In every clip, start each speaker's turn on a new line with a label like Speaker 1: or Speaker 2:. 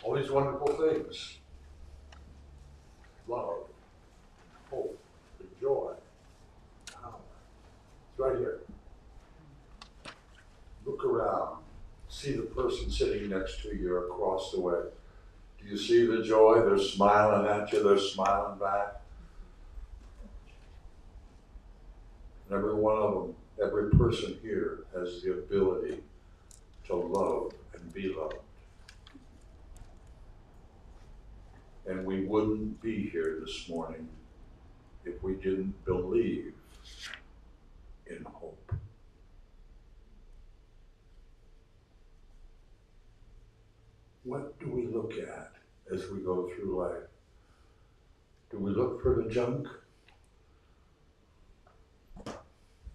Speaker 1: All these wonderful things. Love, hope, and joy, power. It's right here. Look around. See the person sitting next to you across the way. Do you see the joy? They're smiling at you. They're smiling back. And every one of them, every person here has the ability to love and be loved. And we wouldn't be here this morning if we didn't believe in hope. What do we look at as we go through life? Do we look for the junk?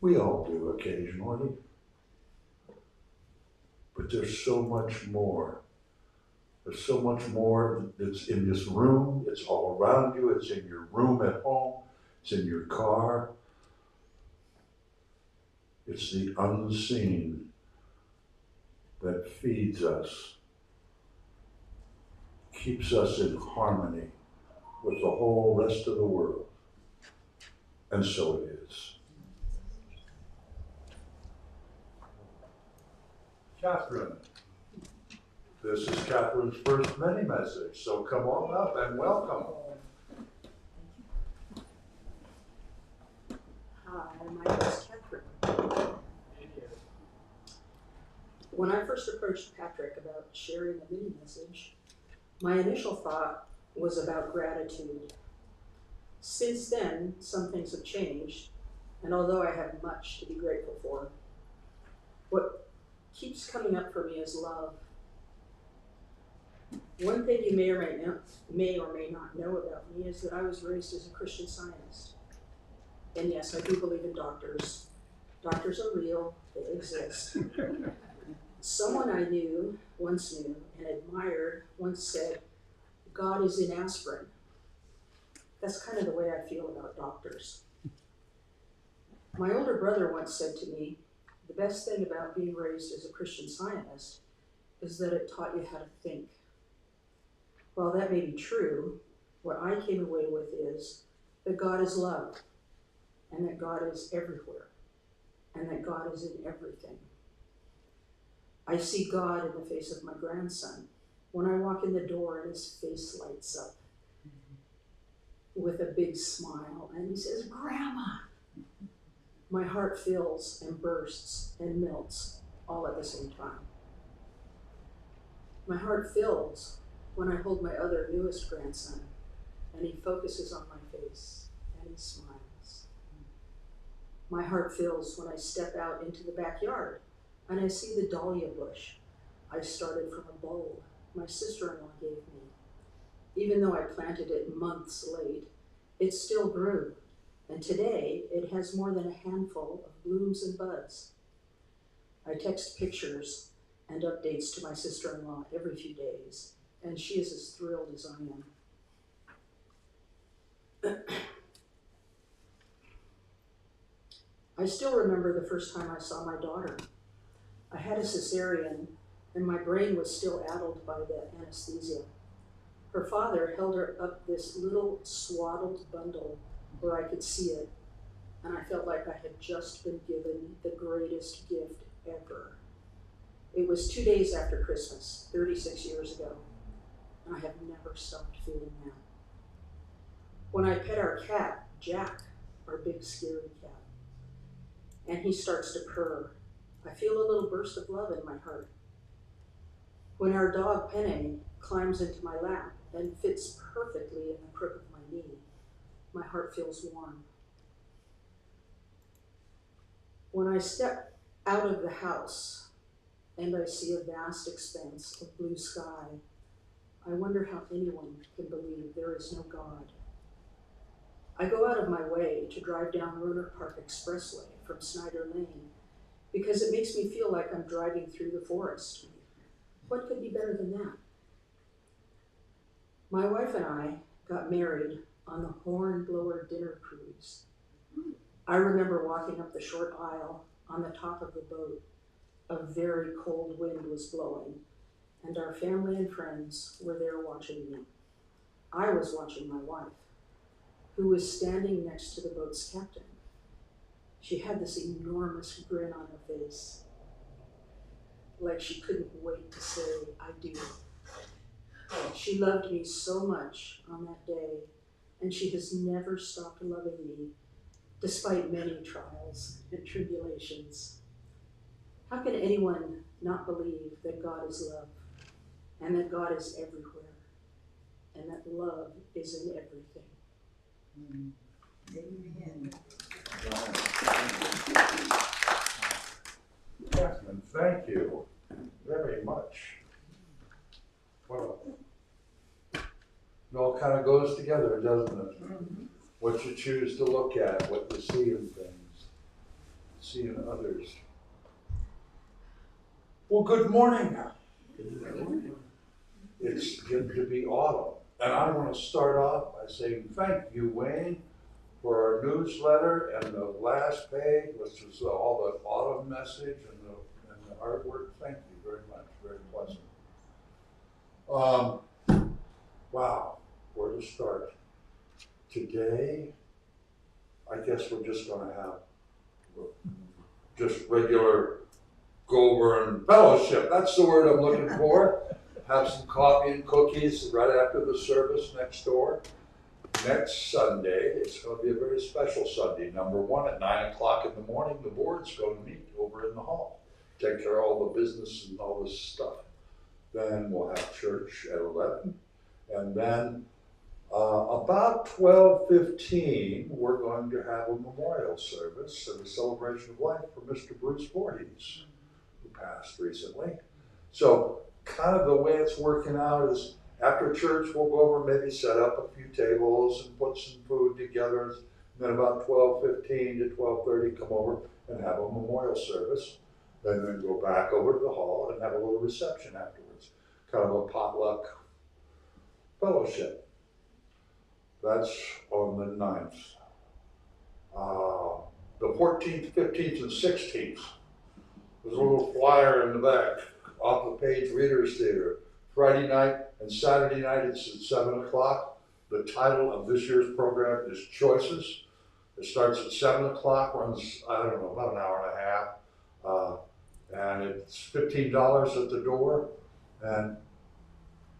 Speaker 1: We all do occasionally. But there's so much more. There's so much more that's in this room. It's all around you. It's in your room at home. It's in your car. It's the unseen that feeds us, keeps us in harmony with the whole rest of the world. And so it is. Catherine. This is Catherine's first mini message, so come on up and welcome.
Speaker 2: Hi, my name is Catherine. When I first approached Patrick about sharing a mini message, my initial thought was about gratitude. Since then, some things have changed, and although I have much to be grateful for, what keeps coming up for me is love. One thing you may or may not know about me is that I was raised as a Christian Scientist. And yes, I do believe in doctors. Doctors are real, they exist. Someone I once knew and admired once said, God is in aspirin. That's kind of the way I feel about doctors. My older brother once said to me, the best thing about being raised as a Christian Scientist is that it taught you how to think. While that may be true, what I came away with is that God is love, and that God is everywhere, and that God is in everything. I see God in the face of my grandson. When I walk in the door and his face lights up with a big smile, and he says, Grandma, my heart fills and bursts and melts all at the same time. My heart fills when I hold my other newest grandson, and he focuses on my face, and he smiles. My heart fills when I step out into the backyard, and I see the dahlia bush I started from a bulb my sister-in-law gave me. Even though I planted it months late, it still grew, and today it has more than a handful of blooms and buds. I text pictures and updates to my sister-in-law every few days, and she is as thrilled as I am. I still remember the first time I saw my daughter. I had a cesarean, and my brain was still addled by the anesthesia. Her father held her up this little swaddled bundle where I could see it, and I felt like I had just been given the greatest gift ever. It was 2 days after Christmas, 36 years ago, and I have never stopped feeling that. When I pet our cat, Jack, our big scary cat, and he starts to purr, I feel a little burst of love in my heart. When our dog Penne climbs into my lap and fits perfectly in the crook of my knee, my heart feels warm. When I step out of the house and I see a vast expanse of blue sky, I wonder how anyone can believe there is no God. I go out of my way to drive down Rohnert Park Expressway from Snyder Lane because it makes me feel like I'm driving through the forest. What could be better than that? My wife and I got married on the Hornblower dinner cruise. I remember walking up the short aisle on the top of the boat. A very cold wind was blowing, and our family and friends were there watching me. I was watching my wife, who was standing next to the boat's captain. She had this enormous grin on her face, like she couldn't wait to say, I do. She loved me so much on that day, and she has never stopped loving me, despite many trials and tribulations. How can anyone not believe that God is love, and that God is everywhere, and that love is in everything?
Speaker 3: Amen.
Speaker 1: Catherine, thank you very much. Well, it all kind of goes together, doesn't it?
Speaker 3: Mm-hmm.
Speaker 1: What you choose to look at, what you see in things, see in others. Well, good morning. It's good to be autumn. And I want to start off by saying thank you, Wayne, for our newsletter and the last page, which was all the autumn message and the artwork. Thank you very much. Very pleasant. Wow, where to start? Today, I guess we're just going to have just regular Goulburn fellowship. That's the word I'm looking for. Have some coffee and cookies right after the service next door. Next Sunday, it's going to be a very special Sunday. Number one, at 9 o'clock in the morning, the board's going to meet over in the hall. Take care of all the business and all this stuff. Then we'll have church at 11. And then about 12:15, we're going to have a memorial service and a celebration of life for Mr. Bruce Voorhees, who passed recently. So kind of the way it's working out is after church, we'll go over, maybe set up a few tables and put some food together. And then about 12:15 to 12:30, come over and have a memorial service. And then go back over to the hall and have a little reception afterwards. Kind of a potluck fellowship. That's on the 9th. The 14th, 15th, and 16th. There's a little flyer in the back, off the page, Reader's Theater. Friday night and Saturday night, it's at 7 o'clock. The title of this year's program is Choices. It starts at 7 o'clock, runs, I don't know, about an hour and a half. And it's $15 at the door. And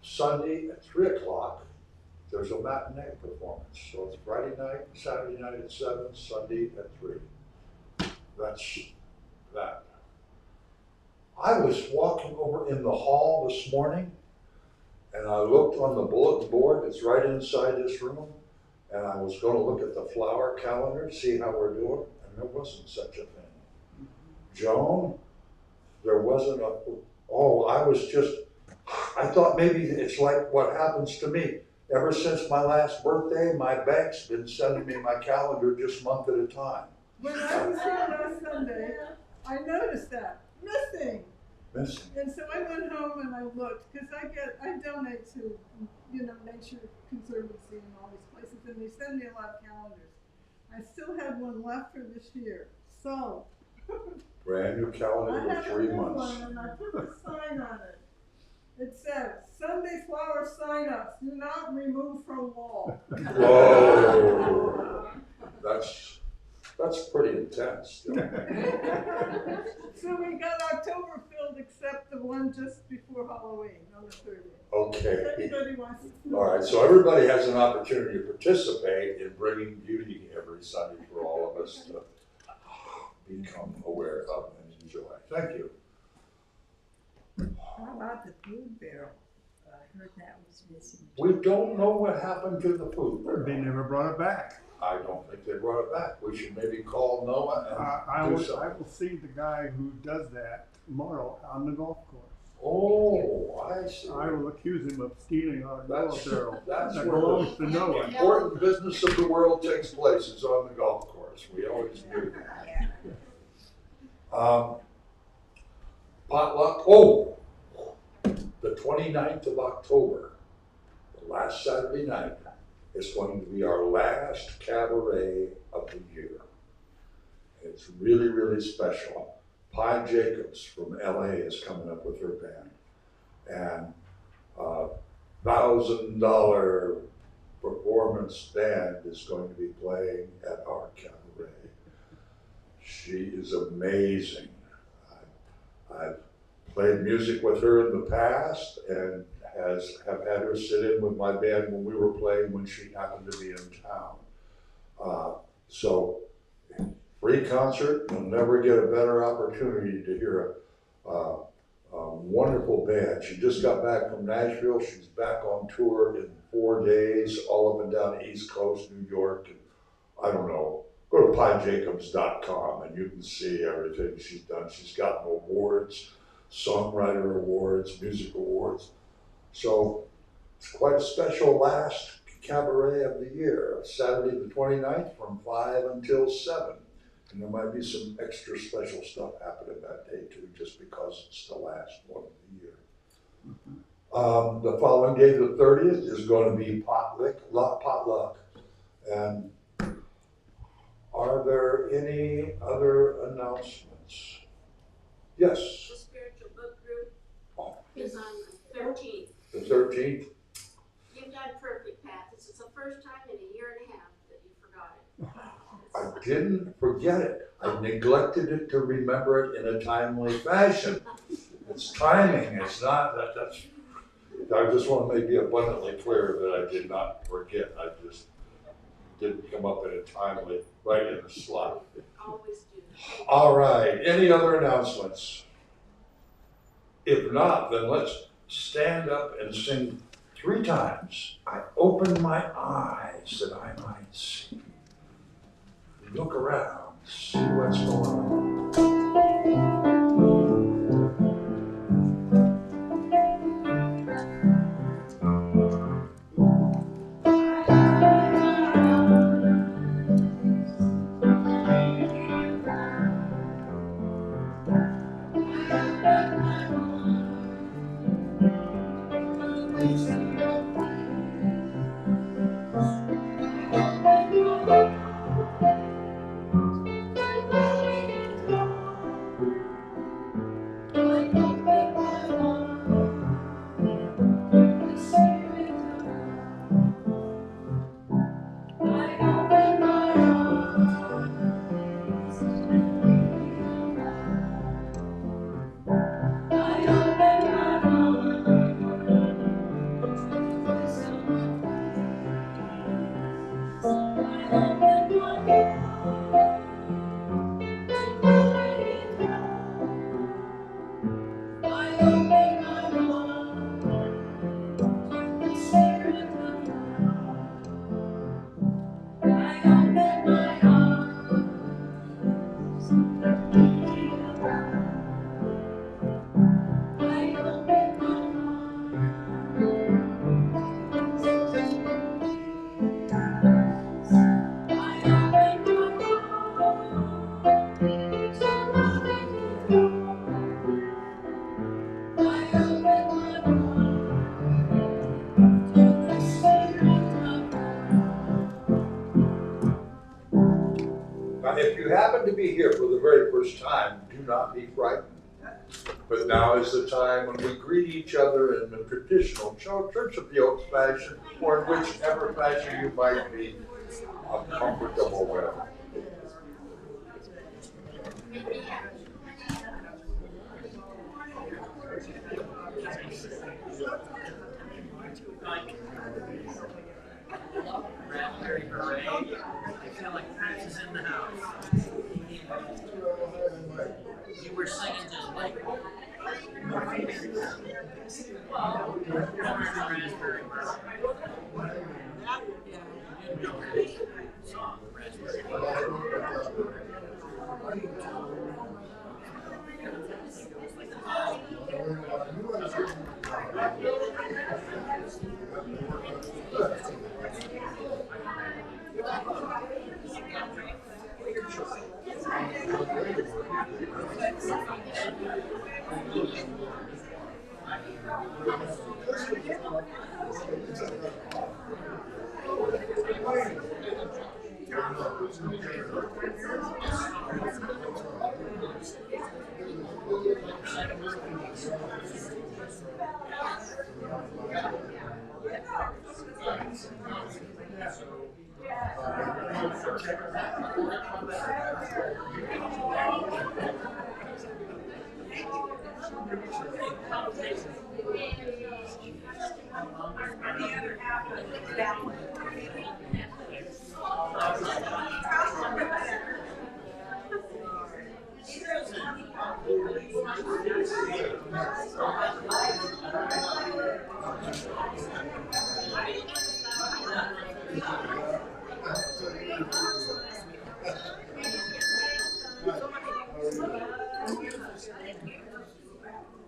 Speaker 1: Sunday at 3 o'clock, there's a matinee performance. So it's Friday night, Saturday night at 7, Sunday at 3. That's that. I was walking over in the hall this morning, and I looked on the bulletin board. It's right inside this room. And I was going to look at the flower calendar, see how we're doing, and there wasn't such a thing. Joan, there wasn't a, I thought maybe it's like what happens to me. Ever since my last birthday, my bank's been sending me my calendar just a month at a time.
Speaker 3: When I was here last Sunday, I noticed that. Missing.
Speaker 1: missing.
Speaker 3: And so I went home and I looked, because I donate to, Nature Conservancy and all these places, and they send me a lot of calendars. I still had one left for this year, so.
Speaker 1: Brand new
Speaker 3: I
Speaker 1: calendar
Speaker 3: have
Speaker 1: for
Speaker 3: a
Speaker 1: 3
Speaker 3: new
Speaker 1: months.
Speaker 3: one, and I put a sign on it. It says, Sunday flower sign-ups, do not remove from wall.
Speaker 1: Whoa, that's pretty intense.
Speaker 3: So we got October filled except the one just before Halloween on the 30th.
Speaker 1: Okay.
Speaker 3: If anybody wants to.
Speaker 1: All right, so everybody has an opportunity to participate in bringing beauty every Sunday for all of us to become aware of and enjoy. Thank you.
Speaker 4: How about the food barrel? I heard that was missing.
Speaker 1: We don't know what happened to the food
Speaker 5: They
Speaker 1: barrel.
Speaker 5: never brought it back.
Speaker 1: I don't think they brought it back. We should maybe call Noah
Speaker 5: I
Speaker 1: and do
Speaker 5: will
Speaker 1: something.
Speaker 5: see the guy who does that tomorrow on the golf course.
Speaker 1: Oh, I see.
Speaker 5: I will accuse him of stealing our Noah
Speaker 1: That's-
Speaker 5: barrel
Speaker 1: that's
Speaker 5: that
Speaker 1: where
Speaker 5: belongs
Speaker 1: the
Speaker 5: to Noah.
Speaker 1: important business of the world takes place is on the golf course. We always knew that. Potluck, the 29th of October, the last Saturday night, is going to be our last cabaret of the year. It's really, really special. Pi Jacobs from LA is coming up with her band. And $1,000 performance band is going to be playing at our cabaret. She is amazing. I've played music with her in the past and have had her sit in with my band when we were playing when she happened to be in town. So free concert, you'll never get a better opportunity to hear a wonderful band. She just got back from Nashville. She's back on tour in 4 days, all up and down the East Coast, New York, and I don't know. Go to piejacobs.com and you can see everything she's done. She's gotten awards, songwriter awards, music awards. So it's quite a special last cabaret of the year, Saturday the 29th from 5 until 7. And there might be some extra special stuff happening that day too, just because it's the last one of the year. The following day, the 30th, is going to be potluck. And are there any other announcements? Yes,
Speaker 6: The spiritual book group
Speaker 1: Oh.
Speaker 6: is on the 13th.
Speaker 1: the 13th.
Speaker 6: You've done perfect, Pat. This is the first time in a year and a half that you forgot it.
Speaker 1: I didn't forget it. I neglected it to remember it in a timely fashion. It's timing, it's not, that's, I just want to make it abundantly clear that I did not forget. I just didn't come up in a timely, right in the slot.
Speaker 6: Always do.
Speaker 1: All right, any other announcements? If not, then let's stand up and sing 3 times. I open my eyes that I might see. Look around, see what's going on. first time, do not be frightened. But now is the time when we greet each other in the traditional Church of the Oaks fashion, or in whichever fashion you might be comfortable with.
Speaker 7: Raspberry beret. I feel like Prince is in the house. You were singing just like raspberry beret. You know his song, Raspberry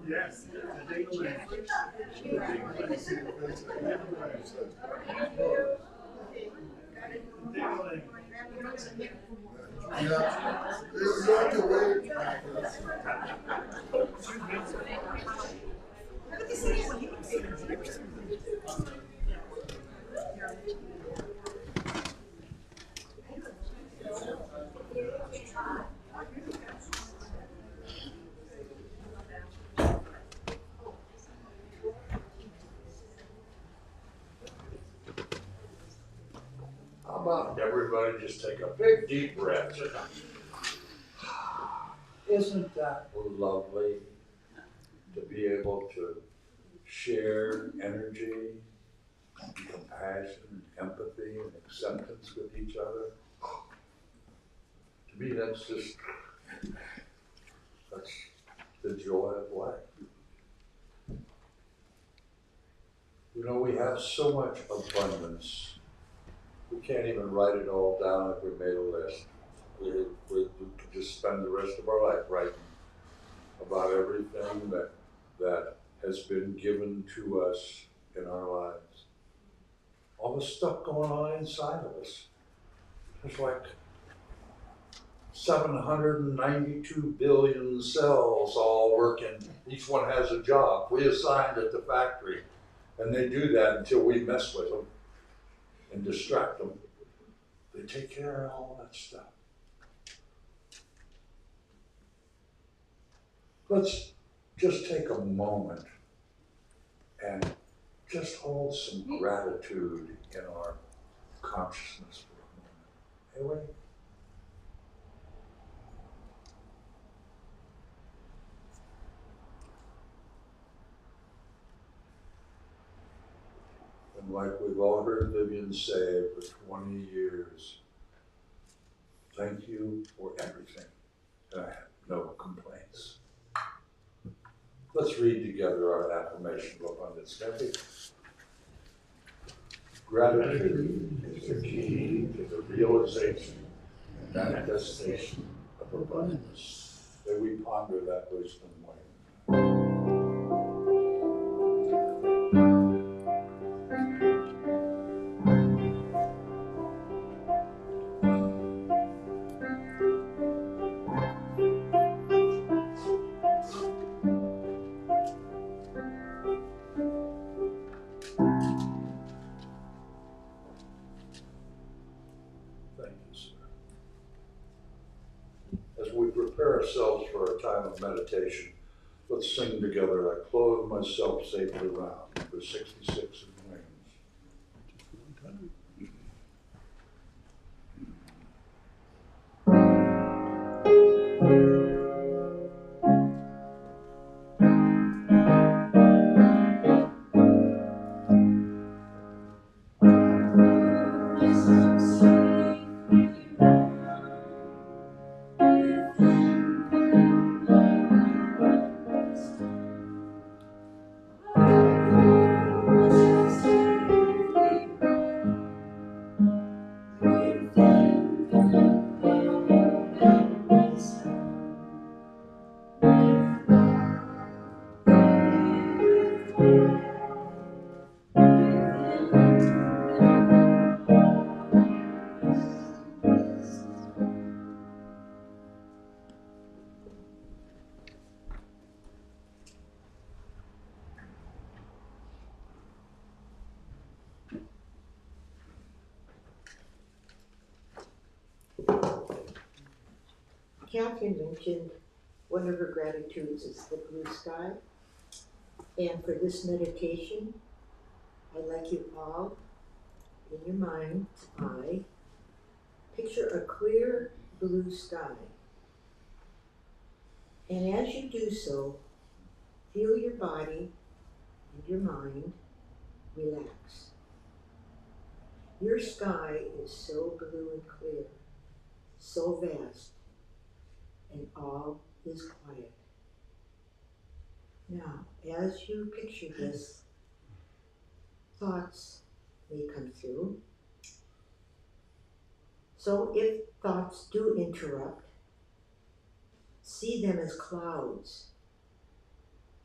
Speaker 5: Yes.
Speaker 1: How about everybody just take a big deep breath? Isn't that lovely to be able to share energy, and compassion, and empathy, and acceptance with each other? To me, that's the joy of life. You know, we have so much abundance. We can't even write it all down if we made a list. We could just spend the rest of our life writing about everything that has been given to us in our lives. All the stuff going on inside of us. There's like 792 billion cells all working. Each one has a job. We assigned at the factory. And they do that until we mess with them and distract them. They take care of all that stuff. Let's just take a moment and just hold some gratitude in our consciousness for a moment. Hey, wait. And like we've all heard Vivian say for 20 years, thank you for everything. And I have no complaints. Let's read together our affirmation of abundance. Kathy? Gratitude is the key to the realization and manifestation of abundance. May we ponder that wisdom way. of meditation. Let's sing together. I clothe myself safely round for 66 in wings.
Speaker 8: Catherine mentioned one of her gratitudes is the blue sky. And for this meditation, I'd like you all, in your mind's eye, picture a clear blue sky. And as you do so, feel your body and your mind relax. Your sky is so blue and clear, so vast, and all is quiet. Now, as you picture this, thoughts may come through. So if thoughts do interrupt, see them as clouds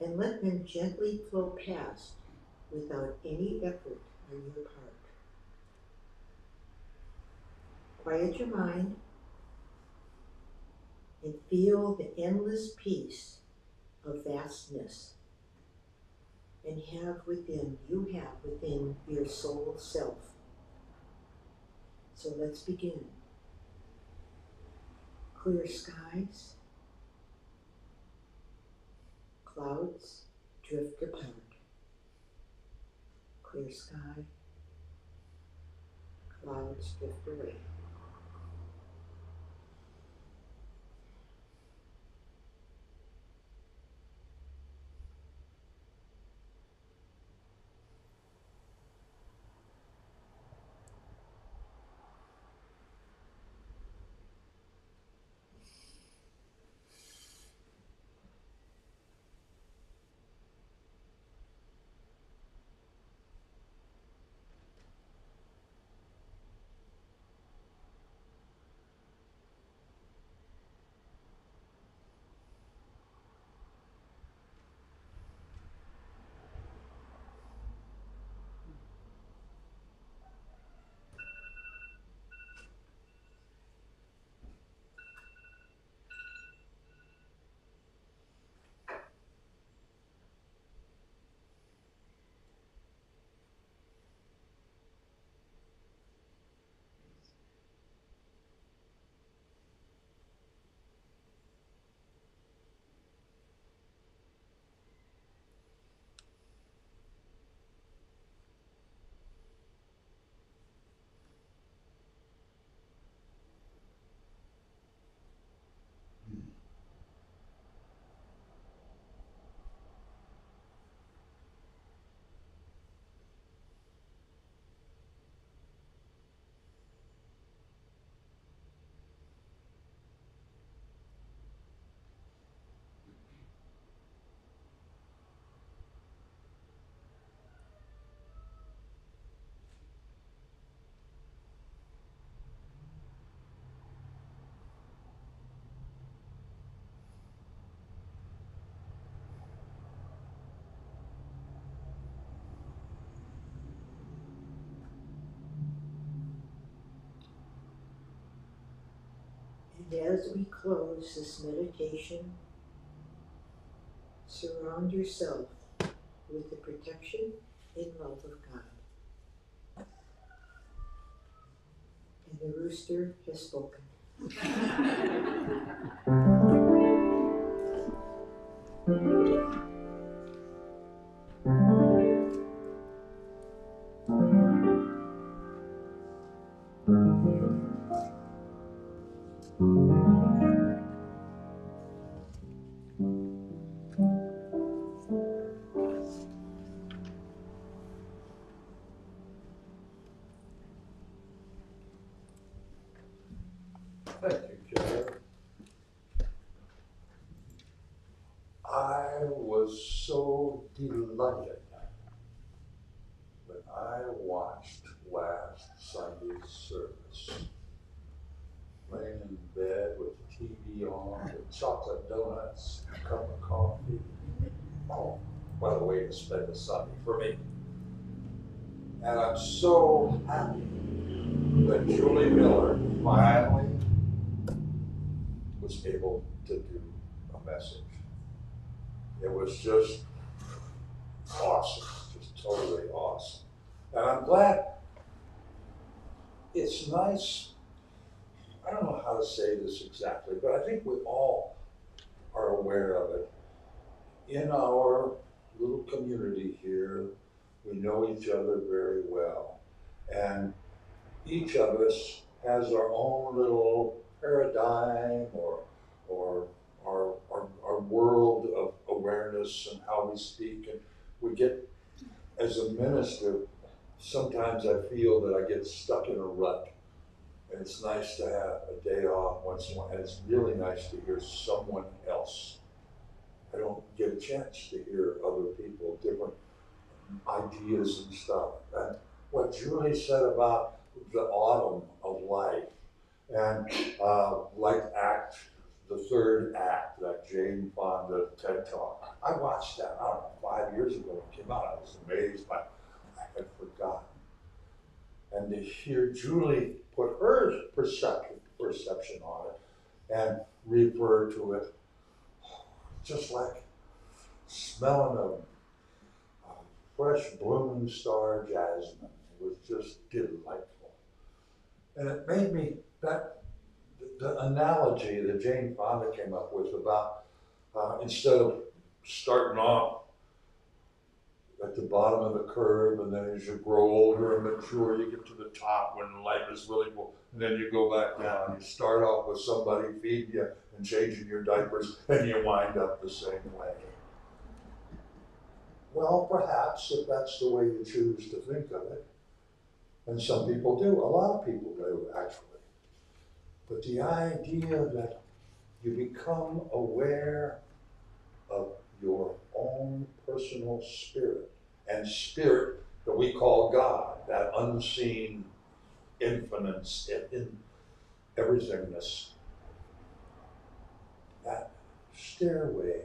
Speaker 8: and let them gently flow past without any effort on your part. Quiet your mind and feel the endless peace of vastness and you have within your soul self. So let's begin. Clear skies, clouds drift apart. Clear sky, clouds drift away. And as we close this meditation, surround yourself with the protection and love of God. And the rooster has spoken.
Speaker 1: Thank you, Jared. I was so delighted when I watched last Sunday's service, laying in bed with the TV on, with chocolate donuts, a cup of coffee. Oh, what a way to spend a Sunday for me. And I'm so happy that Julie Miller finally was able to do a message. It was just awesome, just totally awesome. And I'm glad. It's nice, I don't know how to say this exactly, but I think we all are aware of it. In our little community here, we know each other very well. And each of us has our own little paradigm or our world of awareness and how we speak. And we get, as a minister, sometimes I feel that I get stuck in a rut. And it's nice to have a day off once in a while. And it's really nice to hear someone else. I don't get a chance to hear other people, different ideas and stuff. And what Julie said about the autumn of life and like the third act, that Jane Fonda TED Talk. I watched that, I don't know, 5 years ago when it came out. I was amazed by it. I had forgotten. And to hear Julie put her perception on it and refer to it, just like smelling a fresh blooming star jasmine. It was just delightful. And it made me, the analogy that Jane Fonda came up with about instead of starting off at the bottom of the curve, and then as you grow older and mature, you get to the top when life is really cool, and then you go back down. You start off with somebody feeding you and changing your diapers, and you wind up the same way. Well, perhaps if that's the way you choose to think of it, and some people do, a lot of people do actually. But the idea that you become aware of your own personal spirit, and spirit that we call God, that unseen infinite in everythingness, that stairway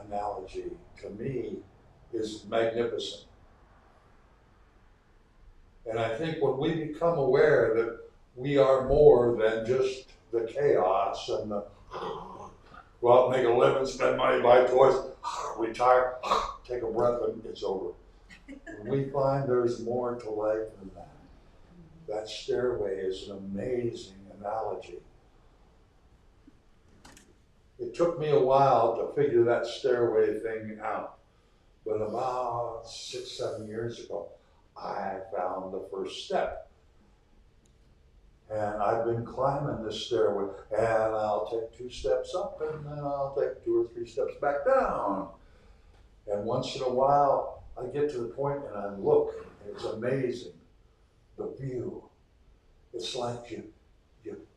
Speaker 1: analogy to me is magnificent. And I think when we become aware that we are more than just the chaos and the go out, make a living, spend money, buy toys, retire, take a breath, and it's over. When we find there's more to life than that, that stairway is an amazing analogy. It took me a while to figure that stairway thing out, but about 6, 7 years ago, I found the first step. And I've been climbing this stairway, and I'll take 2 steps up, and then I'll take 2 or 3 steps back down. And once in a while, I get to the point and I look, and it's amazing, the view. It's like you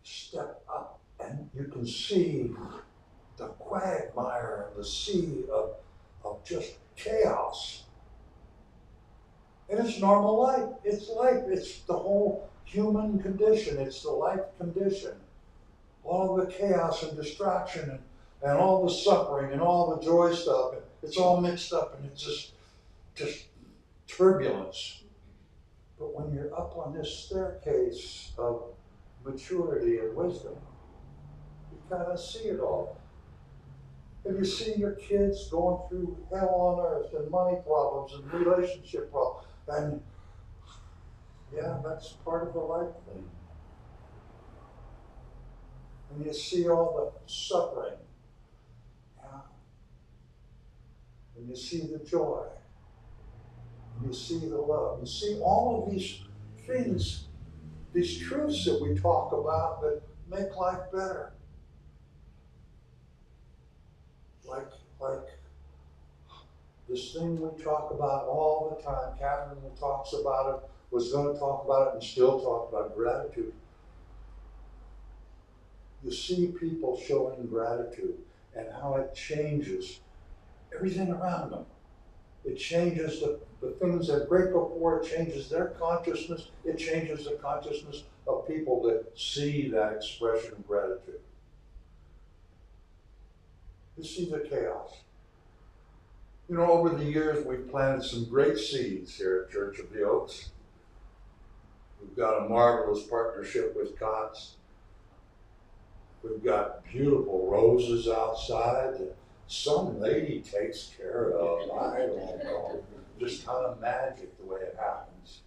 Speaker 1: step up, and you can see the quagmire and the sea of just chaos. And it's normal life. It's life. It's the whole human condition. It's the life condition. All the chaos and distraction and all the suffering and all the joy stuff. It's all mixed up, and it's just turbulence. But when you're up on this staircase of maturity and wisdom, you kind of see it all. And you see your kids going through hell on earth and money problems and relationship problems. And yeah, that's part of the life thing. And you see all the suffering. Yeah. and you see the joy, and you see the love, you see all of these things, these truths that we talk about that make life better. Like this thing we talk about all the time, Catherine talks about it, was going to talk about it, and still talk about gratitude. You see people showing gratitude and how it changes everything around them. It changes the things they're grateful for, it changes their consciousness, it changes the consciousness of people that see that expression of gratitude. You see the chaos. You know, over the years, we've planted some great seeds here at Church of the Oaks. We've got a marvelous partnership with COTS. We've got beautiful roses outside that some lady takes care of. I don't know. Just kind of magic the way it happens.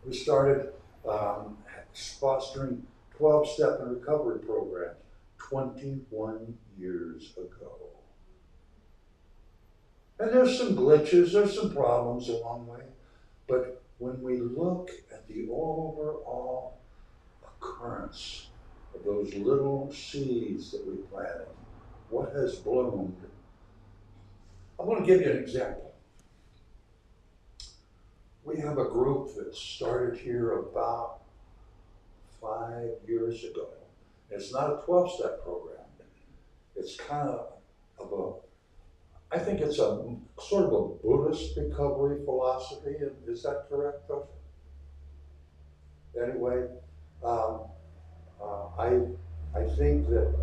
Speaker 1: We started fostering 12-step and recovery programs 21 years ago. And there's some glitches, there's some problems along the way, but when we look at the overall occurrence of those little seeds that we planted, what has bloomed, I want to give you an example. We have a group that started here about 5 years ago. It's not a 12-step program. It's kind of I think it's a sort of a Buddhist recovery philosophy. Is that correct, Tosha? Anyway, I think that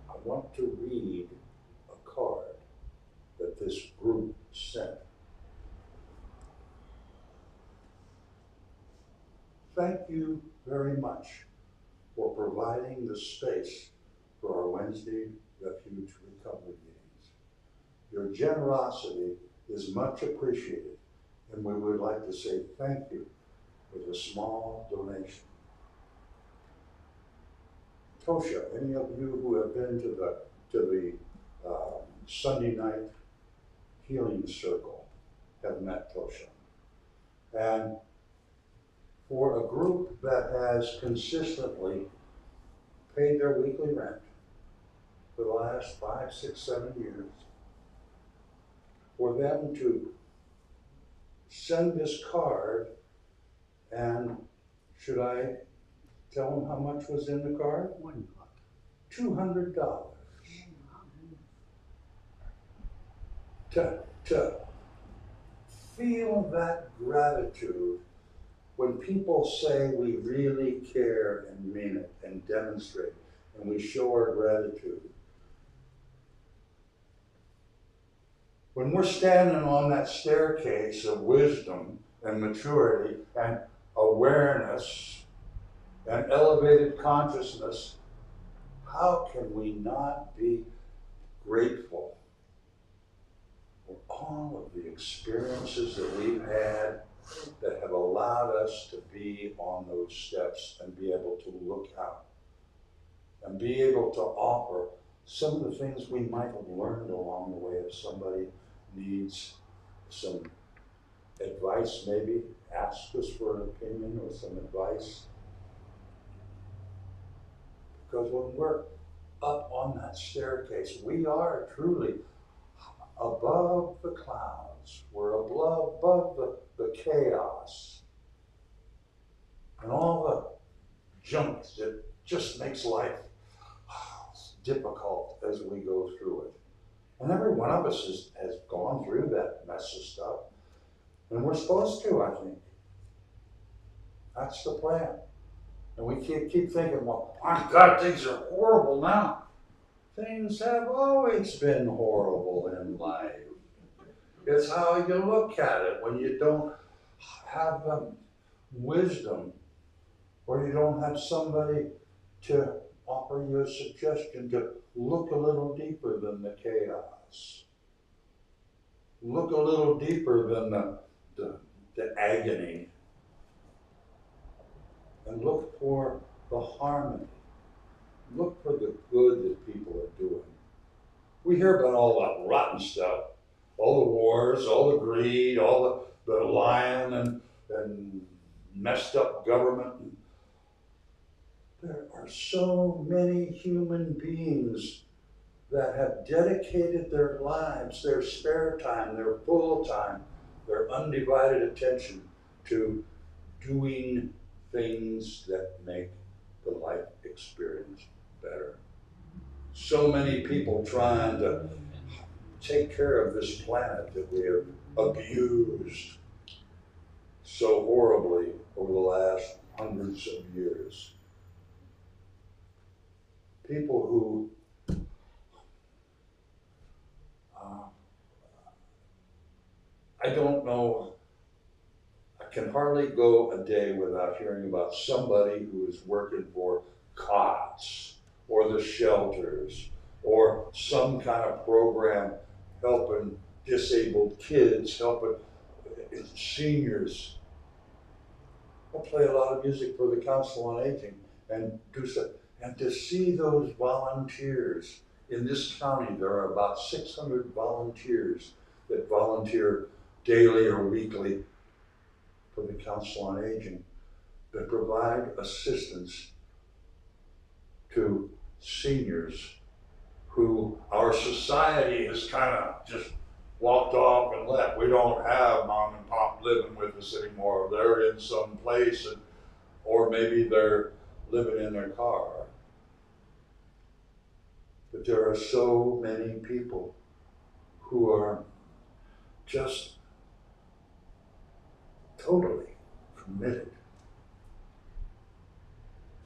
Speaker 1: I want to read a card that this group sent. Thank you very much for providing the space for our Wednesday Refuge Recovery meetings. Your generosity is much appreciated, and we would like to say thank you with a small donation. Tosha, any of you who have been to the Sunday night healing circle have met Tosha. And for a group that has consistently paid their weekly rent for the last 5, 6, 7 years, for them to send this card, and should I tell them how much was in the card? $200. To feel that gratitude when people say we really care and mean it and demonstrate and we show our gratitude. When we're standing on that staircase of wisdom and maturity and awareness and elevated consciousness, how can we not be grateful for all of the experiences that we've had that have allowed us to be on those steps and be able to look out and be able to offer some of the things we might have learned along the way. If somebody needs some advice, maybe ask us for an opinion or some advice. Because when we're up on that staircase, we are truly above the clouds. We're above the chaos and all the junk that just makes life difficult as we go through it. And every one of us has gone through that mess of stuff. And we're supposed to, I think. That's the plan. And we keep thinking, well, my God, things are horrible now. Things have always been horrible in life. It's how you look at it when you don't have wisdom, or you don't have somebody to offer you a suggestion to look a little deeper than the chaos. Look a little deeper than the agony. And look for the harmony look for the good that people are doing. We hear about all that rotten stuff, all the wars, all the greed, all the lying and messed up government. There are so many human beings that have dedicated their lives, their spare time, their full time, their undivided attention to doing things that make the life experience better. So many people trying to take care of this planet that we have abused so horribly over the last hundreds of years. People who I don't know, I can hardly go a day without hearing about somebody who is working for COTS or the shelters or some kind of program helping disabled kids, helping seniors. I play a lot of music for the Council on Aging and do so, and to see those volunteers in this county, there are about 600 volunteers that volunteer daily or weekly for the Council on Aging that provide assistance to seniors who our society has kind of just walked off and left. We don't have mom and pop living with us anymore. They're in some place, or maybe they're living in their car. But there are so many people who are just totally committed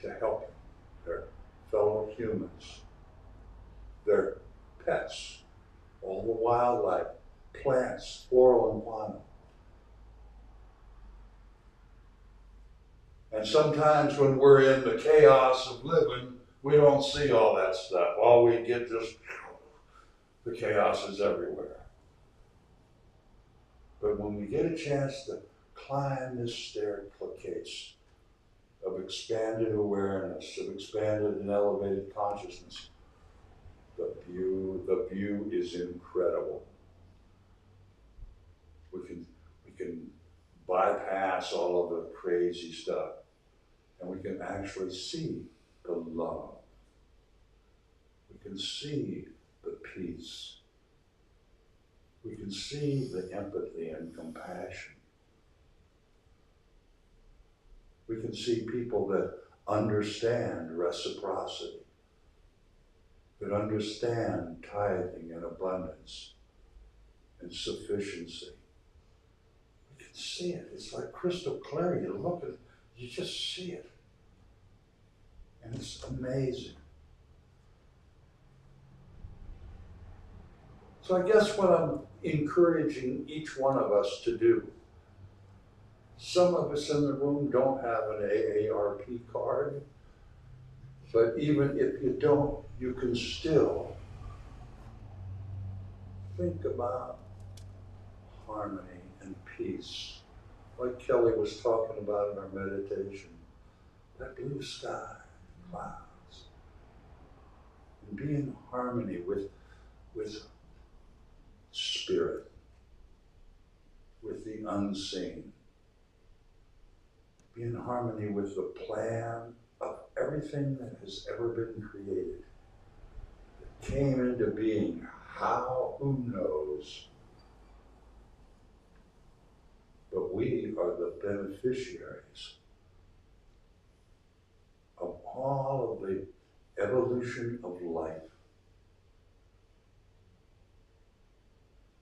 Speaker 1: to helping their fellow humans, their pets, all the wildlife, plants, floral and fauna. And sometimes when we're in the chaos of living, we don't see all that stuff. All we get just, the chaos is everywhere. But when we get a chance to climb this staircase of expanded awareness, of expanded and elevated consciousness, the view is incredible. We can bypass all of the crazy stuff, and we can actually see the love. We can see the peace. We can see the empathy and compassion. We can see people that understand reciprocity, that understand tithing and abundance and sufficiency. We can see it. It's like crystal clear. You look at it, you just see it. And it's amazing. So I guess what I'm encouraging each one of us to do, some of us in the room don't have an AARP card, but even if you don't, you can still think about harmony and peace, like Kelly was talking about in our meditation. That blue sky, clouds, and be in harmony with spirit, with the unseen. Be in harmony with the plan of everything that has ever been created, that came into being. How? Who knows? But we are the beneficiaries of all of the evolution of life.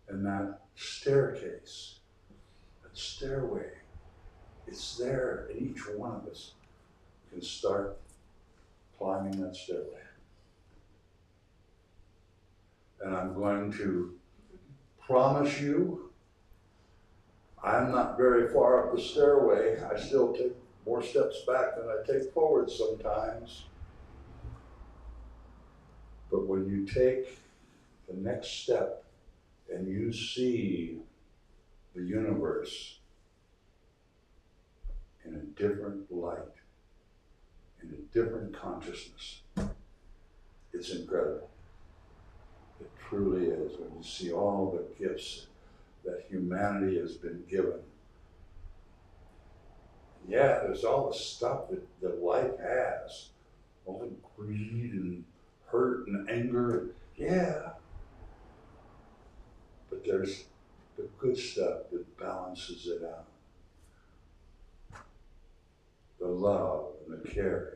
Speaker 1: And that staircase, that stairway, it's there in each one of us. We can start climbing that stairway. And I'm going to promise you, I'm not very far up the stairway. I still take more steps back than I take forward sometimes. But when you take the next step and you see the universe in a different light, in a different consciousness, It's incredible. It truly is when you see all the gifts that humanity has been given. Yeah, there's all the stuff that life has. All the greed and hurt and anger. Yeah. But there's the good stuff that balances it out. The love and the caring.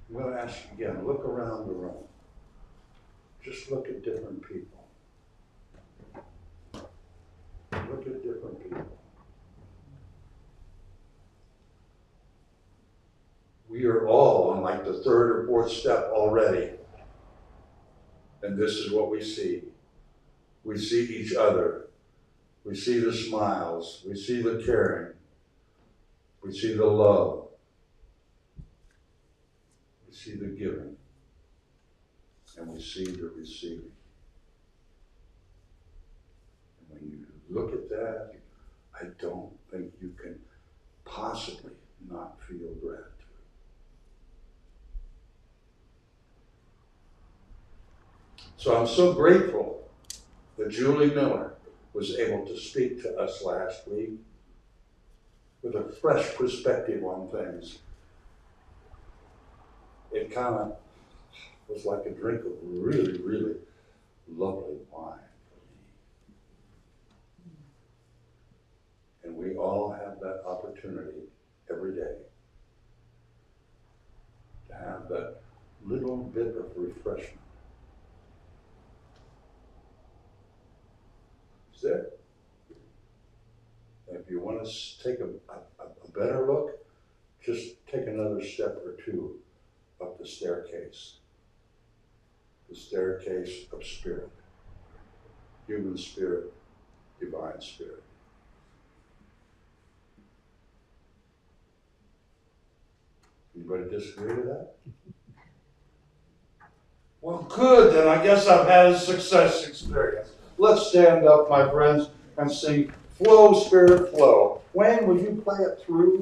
Speaker 1: I'm going to ask you again, look around the room. Just look at different people. Look at different people. We are all on like the third or fourth step already. And this is what we see. We see each other. We see the smiles. We see the caring. We see the love. We see the giving. And we see the receiving. And when you look at that, I don't think you can possibly not feel gratitude. So I'm so grateful that Julie Miller was able to speak to us last week with a fresh perspective on things. It kind of was like a drink of really, really lovely wine for me. And we all have that opportunity every day to have that little bit of refreshment. Is there? And if you want to take a better look, just take another step or two up the staircase. The staircase of spirit. Human spirit, divine spirit. Anybody disagree with that? Well, good, then I guess I've had a success experience. Let's stand up, my friends, and sing Flow, Spirit, Flow. Wayne, will you play it through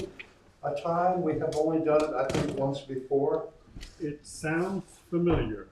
Speaker 1: a time? We have only done it, I think, once before.
Speaker 5: It sounds familiar.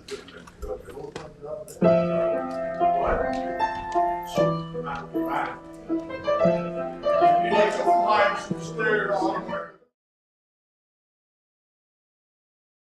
Speaker 1: You like to climb some stairs somewhere.